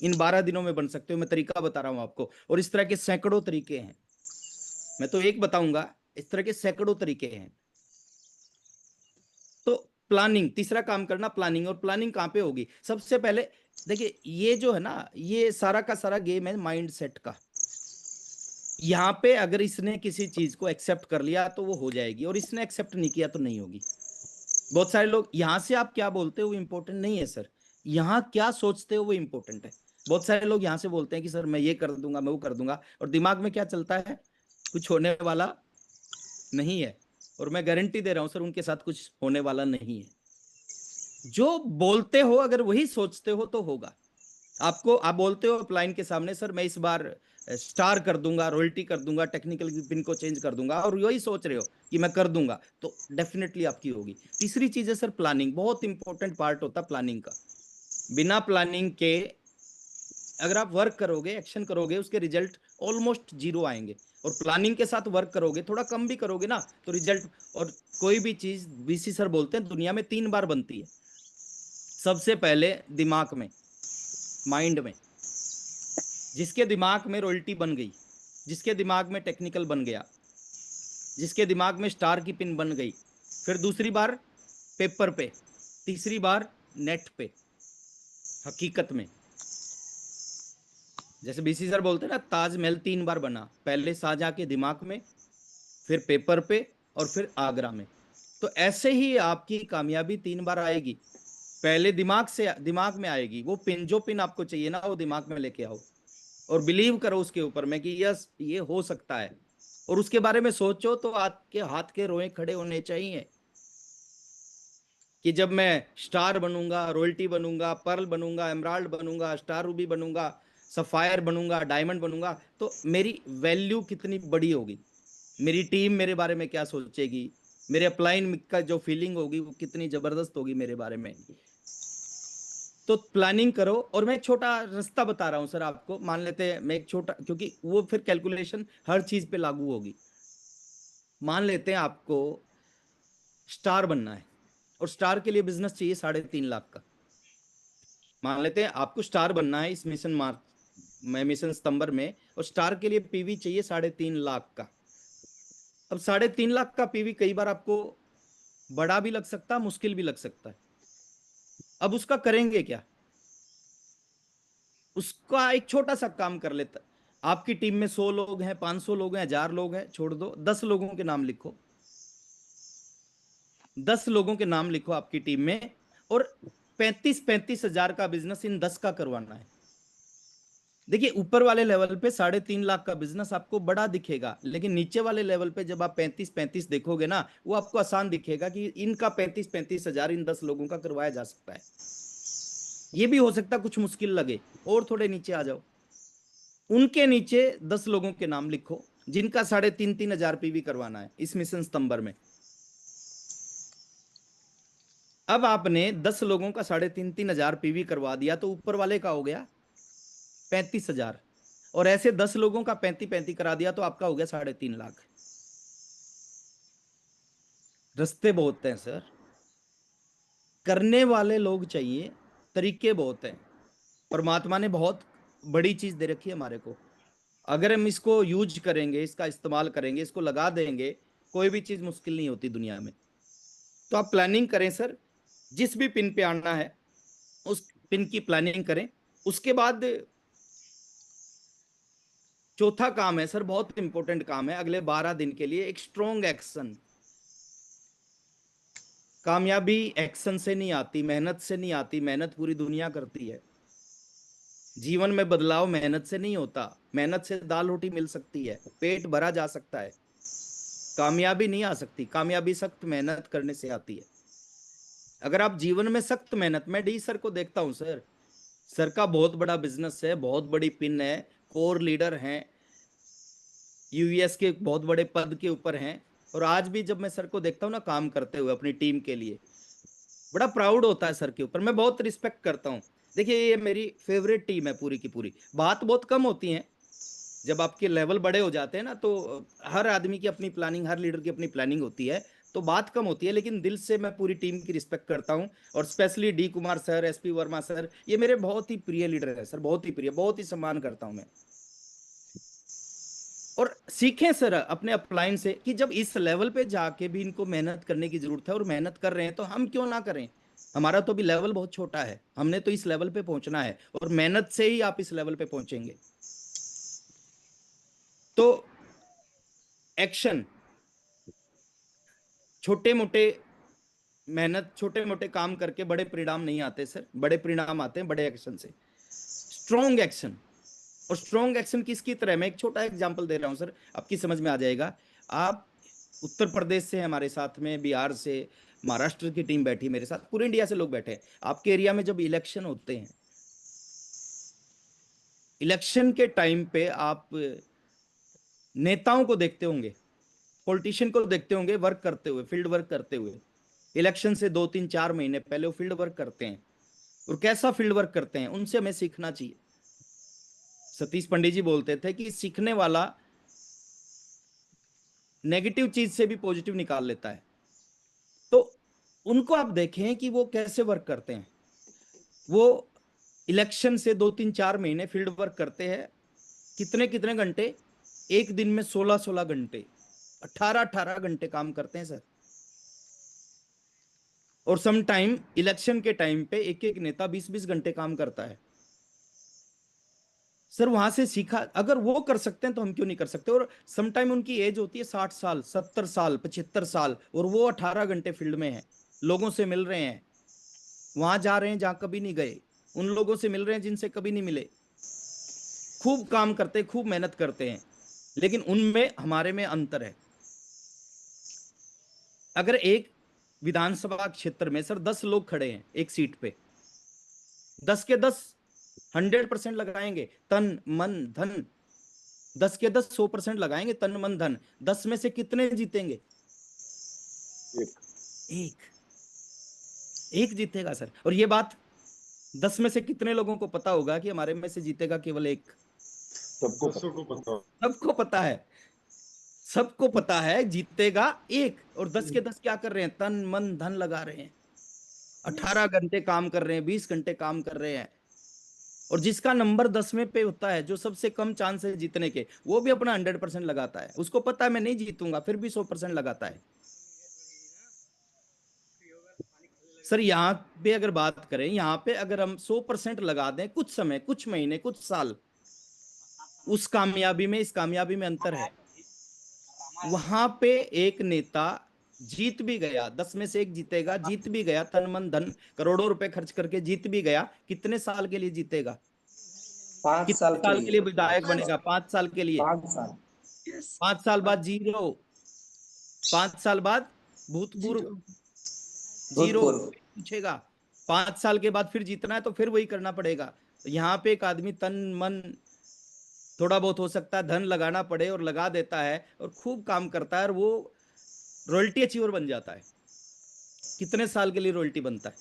इन 12 दिनों में बन सकते हो। मैं तरीका बता रहा हूं आपको, और इस तरह के सैकड़ों तरीके हैं। मैं तो एक बताऊंगा, इस तरह के सैकड़ों तरीके हैं। तो प्लानिंग, तीसरा काम करना प्लानिंग। और प्लानिंग कहां पे होगी? सबसे पहले देखिए, ये जो है ना, ये सारा का सारा गेम है माइंड सेट का। यहां पे अगर इसने किसी चीज को एक्सेप्ट कर लिया तो वो हो जाएगी, और इसने एक्सेप्ट नहीं किया तो नहीं होगी। बहुत सारे लोग, यहां से आप क्या बोलते हो वो इंपॉर्टेंट नहीं है सर, यहां क्या सोचते हो वो इंपॉर्टेंट है। बहुत सारे लोग यहां से बोलते हैं कि सर मैं ये कर दूंगा, मैं वो कर दूंगा, और दिमाग में क्या चलता है? कुछ होने वाला नहीं है। और मैं गारंटी दे रहा हूं सर, उनके साथ कुछ होने वाला नहीं है। जो बोलते हो अगर वही सोचते हो तो होगा। आपको, आप बोलते हो अपलाइन के सामने, सर मैं इस बार स्टार कर दूंगा, रॉयल्टी कर दूंगा, टेक्निकल पिन को चेंज कर दूंगा, और वही सोच रहे हो कि मैं कर दूंगा, तो डेफिनेटली आपकी होगी। तीसरी चीज है सर प्लानिंग, बहुत इंपॉर्टेंट पार्ट होता है प्लानिंग का। बिना प्लानिंग के अगर आप वर्क करोगे, एक्शन करोगे, उसके रिजल्ट ऑलमोस्ट जीरो आएंगे। और प्लानिंग के साथ वर्क करोगे, थोड़ा कम भी करोगे ना, तो रिजल्ट। और कोई भी चीज, बीसी सर बोलते हैं, दुनिया में 3 बार बनती है। सबसे पहले दिमाग में, माइंड में। जिसके दिमाग में रॉयल्टी बन गई, जिसके दिमाग में टेक्निकल बन गया, जिसके दिमाग में स्टार की पिन बन गई, फिर दूसरी बार पेपर पे, तीसरी बार नेट पे, हकीकत में। जैसे बीसी सर बोलते हैं ना, ताजमहल 3 बार बना, पहले शाहजहां के दिमाग में, फिर पेपर पे, और फिर आगरा में। तो ऐसे ही आपकी कामयाबी 3 बार आएगी। पहले दिमाग से, दिमाग में आएगी वो पिन, जो पिन आपको चाहिए ना वो दिमाग में लेके आओ, और बिलीव करो उसके ऊपर में कि यस ये हो सकता है। और उसके बारे में सोचो तो आपके हाथ के रोए खड़े होने चाहिए कि जब मैं स्टार बनूंगा, रॉयल्टी बनूंगा, पर्ल बनूंगा, एमराल्ड बनूंगा, स्टार रूबी बनूंगा, सफायर बनूंगा, डायमंड बनूंगा, तो मेरी वैल्यू कितनी बड़ी होगी, मेरी टीम मेरे बारे में क्या सोचेगी, मेरे अपलाइन का जो फीलिंग होगी वो कितनी जबरदस्त होगी मेरे बारे में। तो प्लानिंग करो। और मैं एक छोटा रास्ता बता रहा हूं सर आपको, मान लेते हैं मैं एक छोटा, क्योंकि वो फिर कैलकुलेशन हर चीज पे लागू होगी। मान लेते हैं आपको स्टार बनना है, और स्टार के लिए बिजनेस चाहिए 3.5 लाख का। मान लेते हैं आपको स्टार बनना है इस मिशन मार्च में, मिशन सितंबर में, और स्टार के लिए पीवी चाहिए 3.5 लाख का। अब 3.5 लाख का पीवी कई बार आपको बड़ा भी लग सकता है, मुश्किल भी लग सकता है। अब उसका करेंगे क्या? उसका एक छोटा सा काम कर लेता। आपकी टीम में 100 लोग हैं, 500 लोग हैं, 1000 लोग हैं, छोड़ दो, 10 लोगों के नाम लिखो। 10 लोगों के नाम लिखो आपकी टीम में, और 35-35 हजार का बिजनेस इन 10 का करवाना है। देखिए, ऊपर वाले लेवल पे 3.5 लाख का बिजनेस आपको बड़ा दिखेगा, लेकिन नीचे वाले लेवल पे जब आप 35-35 देखोगे ना, वो आपको आसान दिखेगा कि इनका 35-35 हजार इन 10 लोगों का करवाया जा सकता है। ये भी हो सकता है कुछ मुश्किल लगे, और थोड़े नीचे आ जाओ, उनके नीचे 10 लोगों के नाम लिखो जिनका 3.5-3 हजार पीवी करवाना है इस मिशन सितंबर में। अब आपने 10 लोगों का 3.5-3 हजार पीवी करवा दिया, तो ऊपर वाले का हो गया 35 हजार, और ऐसे 10 लोगों का 35-35 करा दिया तो आपका हो गया 3.5 लाख। रास्ते बहुत हैं सर, करने वाले लोग चाहिए, तरीके बहुत हैं। परमात्मा ने बहुत बड़ी चीज दे रखी है हमारे को, अगर हम इसको यूज करेंगे, इसका इस्तेमाल करेंगे, इसको लगा देंगे, कोई भी चीज मुश्किल नहीं होती दुनिया में। तो आप प्लानिंग करें सर, जिस भी पिन पे आना है उस पिन की प्लानिंग करें। उसके बाद चौथा काम है सर, बहुत इंपॉर्टेंट काम है, अगले 12 दिन के लिए एक स्ट्रॉन्ग एक्शन। कामयाबी एक्शन से नहीं आती, मेहनत से नहीं आती, मेहनत पूरी दुनिया करती है। जीवन में बदलाव मेहनत से नहीं होता, मेहनत से दाल रोटी मिल सकती है, पेट भरा जा सकता है, कामयाबी नहीं आ सकती। कामयाबी सख्त मेहनत करने से आती है। अगर आप जीवन में सख्त मेहनत, मैं डी सर को देखता हूं सर, सर का बहुत बड़ा बिजनेस है, बहुत बड़ी पिन है, कोर लीडर हैं, यूएस के बहुत बड़े पद के ऊपर हैं। और आज भी जब मैं सर को देखता हूँ ना काम करते हुए अपनी टीम के लिए, बड़ा प्राउड होता है सर के ऊपर, मैं बहुत रिस्पेक्ट करता हूँ। देखिए, ये मेरी फेवरेट टीम है पूरी की पूरी। बात बहुत कम होती है, जब आपके लेवल बड़े हो जाते हैं ना, तो हर आदमी की अपनी प्लानिंग, हर लीडर की अपनी प्लानिंग होती है। तो बात कम होती है, लेकिन दिल से मैं पूरी टीम की रिस्पेक्ट करता हूं। और specially D Kumar sir, SP Verma sir, ये मेरे बहुत ही प्रिय लीडर है सर, बहुत ही प्रिय, बहुत ही सम्मान करता हूं मैं। और सीखें सर अपने अपलाइन से कि जब इस लेवल पे जाके भी इनको मेहनत करने की जरूरत है और मेहनत कर रहे हैं, तो हम क्यों ना करें। हमारा तो भी लेवल बहुत छोटा है, हमने तो इस लेवल पे पहुंचना है, और मेहनत से ही आप इस लेवल पे पहुंचेंगे। तो एक्शन, छोटे मोटे मेहनत, छोटे मोटे काम करके बड़े परिणाम नहीं आते सर, बड़े परिणाम आते हैं बड़े एक्शन से। स्ट्रॉन्ग एक्शन, और स्ट्रॉन्ग एक्शन किसकी तरह, मैं एक छोटा एग्जांपल दे रहा हूं सर, आपकी समझ में आ जाएगा। आप उत्तर प्रदेश से हैं हमारे साथ में, बिहार से, महाराष्ट्र की टीम बैठी मेरे साथ, पूरे इंडिया से लोग बैठे हैं। आपके एरिया में जब इलेक्शन होते हैं, इलेक्शन के टाइम पे आप नेताओं को देखते होंगे, पॉलिटिशियन को देखते होंगे वर्क करते हुए, फील्ड वर्क करते हुए। इलेक्शन से 2 3 4 महीने पहले वो फील्ड वर्क करते हैं, और कैसा फील्ड वर्क करते हैं, उनसे हमें सीखना चाहिए। सतीश पंडित जी बोलते थे कि सीखने वाला नेगेटिव चीज से भी पॉजिटिव निकाल लेता है। तो उनको आप देखें कि वो कैसे वर्क करते हैं। वो इलेक्शन से 2 3 4 महीने फील्ड वर्क करते हैं, कितने कितने घंटे, एक दिन में 16 16 घंटे, 18 18 घंटे काम करते हैं सर। और सम टाइम इलेक्शन के टाइम पे एक एक नेता 20 20 घंटे काम करता है सर। वहां से सीखा, अगर वो कर सकते हैं तो हम क्यों नहीं कर सकते। और सम टाइम उनकी एज होती है 60 साल, 70 साल, 75 साल, और वो 18 घंटे फील्ड में है, लोगों से मिल रहे हैं, वहां जा रहे हैं जहां कभी नहीं गए, उन लोगों से मिल रहे हैं जिनसे कभी नहीं मिले। खूब काम करते हैं, खूब मेहनत करते हैं, लेकिन उनमें हमारे में अंतर है। अगर एक विधानसभा क्षेत्र में सर 10 लोग खड़े हैं एक सीट पे, 10 के 10 100% लगाएंगे तन मन धन, 10 के 10 100% लगाएंगे तन मन धन, 10 में से कितने जीतेंगे। एक एक जीतेगा सर। और ये बात 10 में से कितने लोगों को पता होगा कि हमारे में से जीतेगा केवल एक। सबको पता, सबको पता है, सबको पता है जीतेगा एक। और 10 के 10 क्या कर रहे हैं, तन मन धन लगा रहे हैं, 18 घंटे काम कर रहे हैं, 20 घंटे काम कर रहे हैं। और जिसका नंबर 10 में पे होता है, जो सबसे कम चांस है जीतने के, वो भी अपना 100% लगाता है। उसको पता है मैं नहीं जीतूंगा, फिर भी 100% लगाता है सर। यहाँ पे अगर बात करें, यहाँ पे अगर हम 100% लगा दें, कुछ समय, कुछ महीने, कुछ साल, उस कामयाबी में इस कामयाबी में अंतर है। वहां पे एक नेता जीत भी गया, 10 में से एक जीतेगा, जीत भी गया, तन मन धन करोड़ों रुपए खर्च करके जीत भी गया, कितने साल के लिए जीतेगा, 5 साल कितने के साल के लिए लिए। विधायक बनेगा, 5 साल के लिए। 5 साल। 5 साल बाद जीरो, 5 साल बाद भूतपूर्व जीरो, भूतपूर्व। पूछेगा। 5 साल के बाद फिर जीतना है तो फिर वही करना पड़ेगा। यहाँ पे एक आदमी तन मन, थोड़ा बहुत हो सकता है धन लगाना पड़े, और लगा देता है, और खूब काम करता है, और वो रॉयल्टी अचीवर बन जाता है। कितने साल के लिए रॉयल्टी बनता है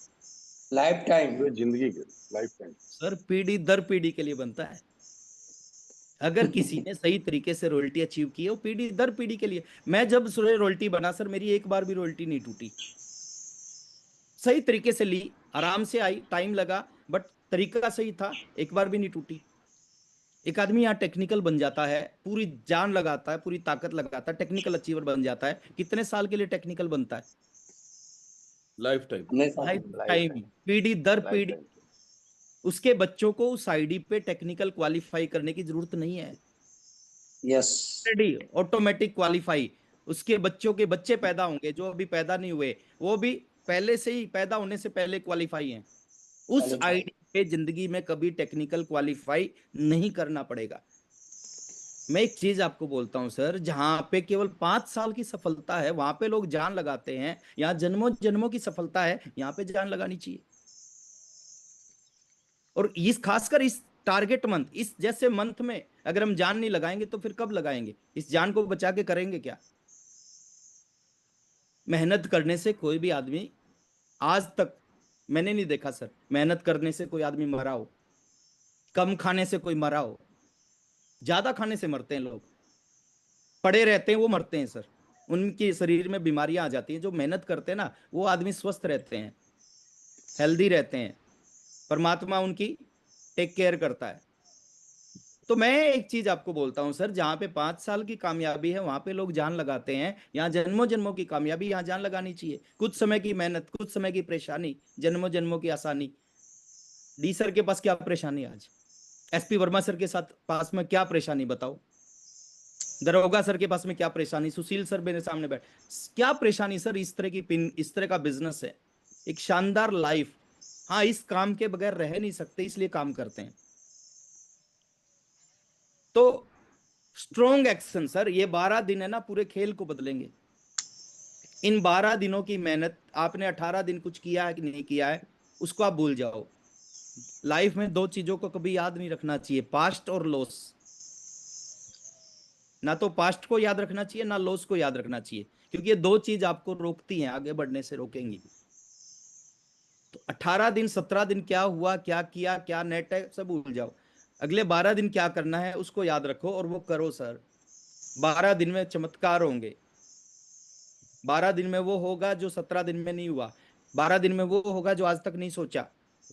लाइफ टाइम। जिंदगी के लाइफ टाइम सर, पीढ़ी दर पीढ़ी के लिए बनता है। अगर किसी ने सही तरीके से रॉयल्टी अचीव की है, वो पीढ़ी दर पीढ़ी के लिए। मैं जब रॉयल्टी बना सर, मेरी एक बार भी रॉयल्टी नहीं टूटी, सही तरीके से ली, आराम से आई, टाइम लगा, बट तरीका सही था, एक बार भी नहीं टूटी। एक आदमी यहाँ टेक्निकल बन जाता है, पूरी जान लगाता है, पूरी ताकत लगाता है, टेक्निकल अचीवर बन जाता है, कितने साल के लिए टेक्निकल बनता है, लाइफ टाइम लाइफ टाइम, पीढ़ी दर लाइफ पीढ़ी। टाइम उसके बच्चों को उस आईडी पे टेक्निकल क्वालिफाई करने की जरूरत नहीं है, यस। Already automatic qualify. उसके बच्चों के बच्चे पैदा होंगे जो अभी पैदा नहीं हुए, वो भी पहले से ही, पैदा होने से पहले क्वालिफाई हैं। उस आईडी पे जिंदगी में कभी टेक्निकल क्वालिफाई नहीं करना पड़ेगा। मैं एक चीज आपको बोलता हूं सर, जहां पे केवल 5 साल की सफलता है, वहां पे लोग जान लगाते हैं। यहाँ जन्मों जन्मों की सफलता है, यहाँ पे जान लगानी चाहिए। और इस खासकर इस टारगेट मंथ, इस जैसे मंथ में अगर हम जान नहीं लगाएंगे तो फिर कब लगाएंगे। इस जान को बचा के करेंगे क्या। मेहनत करने से कोई भी आदमी, आज तक मैंने नहीं देखा सर मेहनत करने से कोई आदमी मरा हो, कम खाने से कोई मरा हो। ज्यादा खाने से मरते हैं लोग, पड़े रहते हैं वो मरते हैं सर। उनके शरीर में बीमारियां आ जाती हैं। जो मेहनत करते हैं ना वो आदमी स्वस्थ रहते हैं, हेल्दी रहते हैं, परमात्मा उनकी टेक केयर करता है। तो मैं एक चीज आपको बोलता हूं सर, जहां पे 5 साल की कामयाबी है वहां पे लोग जान लगाते हैं, यहाँ जन्मों जन्मों की कामयाबी, यहाँ जान लगानी चाहिए। कुछ समय की मेहनत, कुछ समय की परेशानी, जन्मों जन्मों की आसानी। डी सर के पास क्या परेशानी आज, एसपी वर्मा सर के साथ पास में क्या परेशानी बताओ, दरोगा सर के पास में क्या परेशानी, सुशील सर मेरे सामने बैठ, क्या परेशानी सर। इस तरह की पिन, इस तरह का बिजनेस है, एक शानदार लाइफ। हाँ, इस काम के बगैर रह नहीं सकते, इसलिए काम करते हैं। तो स्ट्रॉन्ग एक्शन सर, ये 12 दिन है ना पूरे खेल को बदलेंगे। इन 12 दिनों की मेहनत, आपने 18 दिन कुछ किया है कि नहीं किया है उसको आप भूल जाओ। लाइफ में 2 चीजों को कभी याद नहीं रखना चाहिए, पास्ट और लॉस। ना तो पास्ट को याद रखना चाहिए, ना लॉस को याद रखना चाहिए, क्योंकि ये 2 चीज आपको रोकती हैं, आगे बढ़ने से रोकेंगी। तो 18 दिन 17 दिन क्या हुआ, क्या किया, क्या नेट है, सब भूल जाओ। अगले 12 दिन क्या करना है उसको याद रखो और वो करो सर। 12 दिन में चमत्कार होंगे। 12 दिन में वो होगा जो 17 दिन में नहीं हुआ। 12 दिन में वो होगा जो आज तक नहीं सोचा।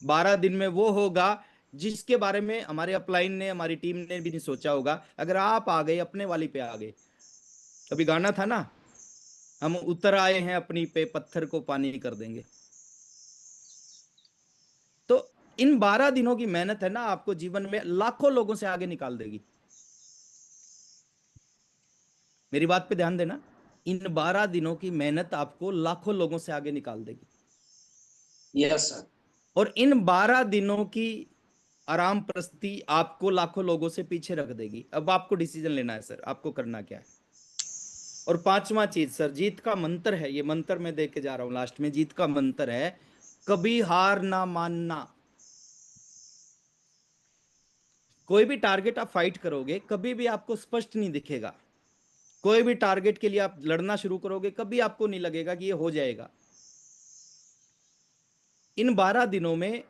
12 दिन में वो होगा जिसके बारे में हमारे अपलाइन ने, हमारी टीम ने भी नहीं सोचा होगा। अगर आप आ गए, अपने वाली पे आ गए। कभी गाना था ना, हम उतर आए हैं अपनी पे, पत्थर को पानी कर देंगे। तो इन 12 दिनों की मेहनत है ना, आपको जीवन में लाखों लोगों से आगे निकाल देगी। मेरी बात पे ध्यान देना, इन 12 दिनों की मेहनत आपको लाखों लोगों से आगे निकाल देगी। Yes sir. और इन 12 दिनों की आराम प्रस्ती आपको लाखों लोगों से पीछे रख देगी। अब आपको डिसीजन लेना है सर, आपको करना क्या है। और 5वां चीज सर, जीत का मंत्र है, ये मंत्र मैं दे के जा रहा हूं लास्ट में। जीत का मंत्र है कभी हार ना मानना। कोई भी टारगेट आप फाइट करोगे, कभी भी आपको स्पष्ट नहीं दिखेगा। कोई भी टारगेट के लिए आप लड़ना शुरू करोगे, कभी आपको नहीं लगेगा कि ये हो जाएगा। इन 12 दिनों में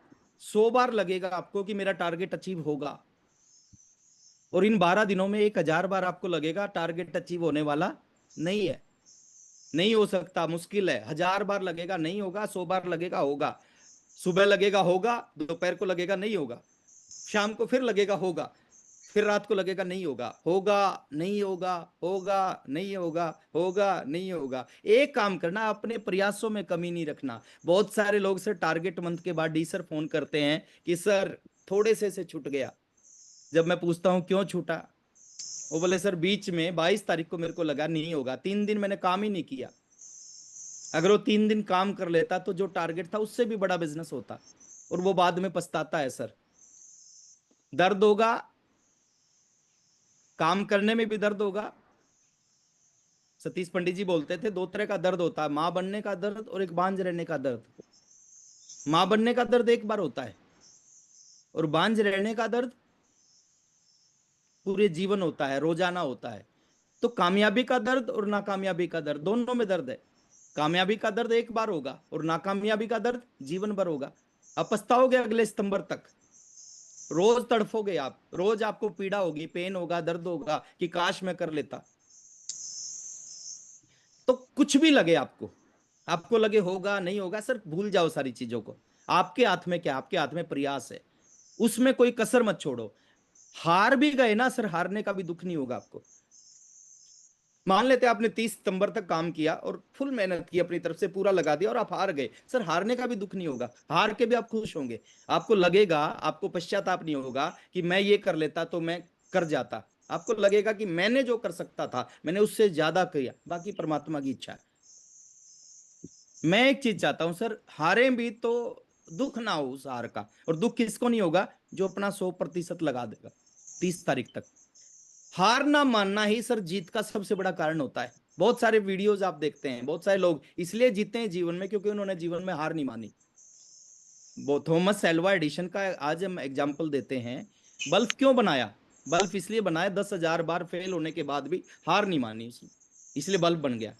100 बार लगेगा आपको कि मेरा टारगेट अचीव होगा। और इन 12 दिनों में 1000 बार आपको लगेगा टारगेट अचीव होने वाला नहीं है, नहीं हो सकता, मुश्किल है। 1000 बार लगेगा नहीं होगा, 100 बार लगेगा होगा। सुबह लगेगा होगा, दोपहर को लगेगा नहीं होगा, शाम को फिर लगेगा होगा, फिर रात को लगेगा नहीं होगा, होगा नहीं होगा, होगा नहीं होगा, होगा नहीं होगा। एक काम करना, अपने प्रयासों में कमी नहीं रखना। बहुत सारे लोग सर टारगेट मंथ के बाद डी सर फोन करते हैं कि सर थोड़े से छूट गया। जब मैं पूछता हूं क्यों छूटा, वो बोले सर बीच में 22 तारीख को मेरे को लगा नहीं होगा, 3 दिन मैंने काम ही नहीं किया। अगर वो 3 दिन काम कर लेता तो जो टारगेट था उससे भी बड़ा बिजनेस होता। और वो बाद में पछताता है सर। दर्द होगा, काम करने में भी दर्द होगा। सतीश पंडित जी बोलते थे 2 तरह का दर्द होता है, मां बनने का दर्द और एक बांझ रहने का दर्द। मां बनने का दर्द एक बार होता है, और बांझ रहने का दर्द पूरे जीवन होता है, रोजाना होता है। तो कामयाबी का दर्द और नाकामयाबी का दर्द, दोनों में दर्द है। कामयाबी का दर्द एक बार होगा और नाकामयाबी का दर्द जीवन भर होगा। अब पछताओगे अगले सितंबर तक, रोज तड़फोगे आप, रोज आपको पीड़ा होगी, पेन होगा, दर्द होगा कि काश मैं कर लेता। तो कुछ भी लगे आपको, आपको लगे होगा नहीं होगा, सर भूल जाओ सारी चीजों को। आपके हाथ में क्या, आपके हाथ में प्रयास है, उसमें कोई कसर मत छोड़ो। हार भी गए ना सर, हारने का भी दुख नहीं होगा आपको। मान लेते आपने 30 सितंबर तक काम किया और फुल मेहनत की, अपनी तरफ से पूरा लगा दिया और आप हार गए, सर हारने का भी दुख नहीं होगा, हार के भी आप खुश होंगे। आपको लगेगा, आपको पश्चाताप नहीं होगा कि मैं ये कर लेता तो मैं कर जाता। आपको लगेगा कि मैंने जो कर सकता था मैंने उससे ज्यादा किया, बाकी परमात्मा की इच्छा है। मैं एक चीज चाहता हूं सर, हारे भी तो दुख ना हो उस हार का। और दुख किसको नहीं होगा, जो अपना 100% लगा देगा 30 तारीख तक। हार ना मानना ही सर जीत का सबसे बड़ा कारण होता है। बहुत सारे वीडियोस आप देखते हैं, बहुत सारे लोग इसलिए जीते हैं जीवन में क्योंकि उन्होंने जीवन में हार नहीं मानी। वो थॉमस एल्वा एडिशन का आज हम एग्जाम्पल देते हैं। बल्ब क्यों बनाया, बल्ब इसलिए बनाया 10,000 बार फेल होने के बाद भी हार नहीं मानी उसने, इसलिए बल्ब बन गया।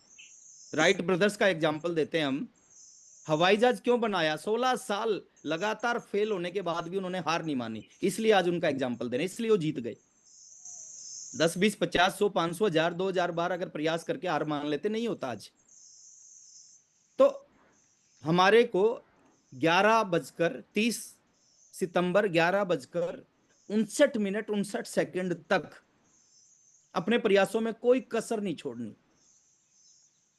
राइट ब्रदर्स का एग्जाम्पल देते हैं हम। हवाई जहाज क्यों बनाया, 16 साल लगातार फेल होने के बाद भी उन्होंने हार नहीं मानी, इसलिए आज उनका एग्जाम्पल दे रहे हैं, इसलिए वो जीत गए। 10, 20, 50, 100, 500, 1000, 2000 बार अगर प्रयास करके हार मान लेते, नहीं होता आज। तो हमारे को 11:30 सितंबर 11:59 तक अपने प्रयासों में कोई कसर नहीं छोड़नी।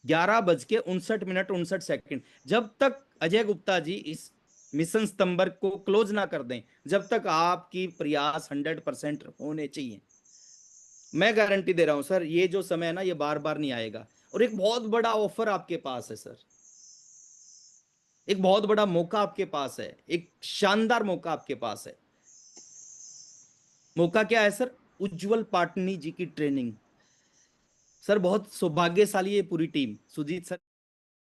11:59 जब तक अजय गुप्ता जी इस मिशन सितंबर को क्लोज ना कर दें, जब तक आपकी प्रयास 100% होने चाहिए। मैं गारंटी दे रहा हूं सर, ये जो समय है ना, ये बार बार नहीं आएगा। और एक बहुत बड़ा ऑफर आपके पास है सर, एक बहुत बड़ा मौका आपके पास है, एक शानदार मौका आपके पास है। मौका क्या है सर? उज्जवल पाटनी जी की ट्रेनिंग। सर बहुत सौभाग्यशाली है पूरी टीम, सुजीत सर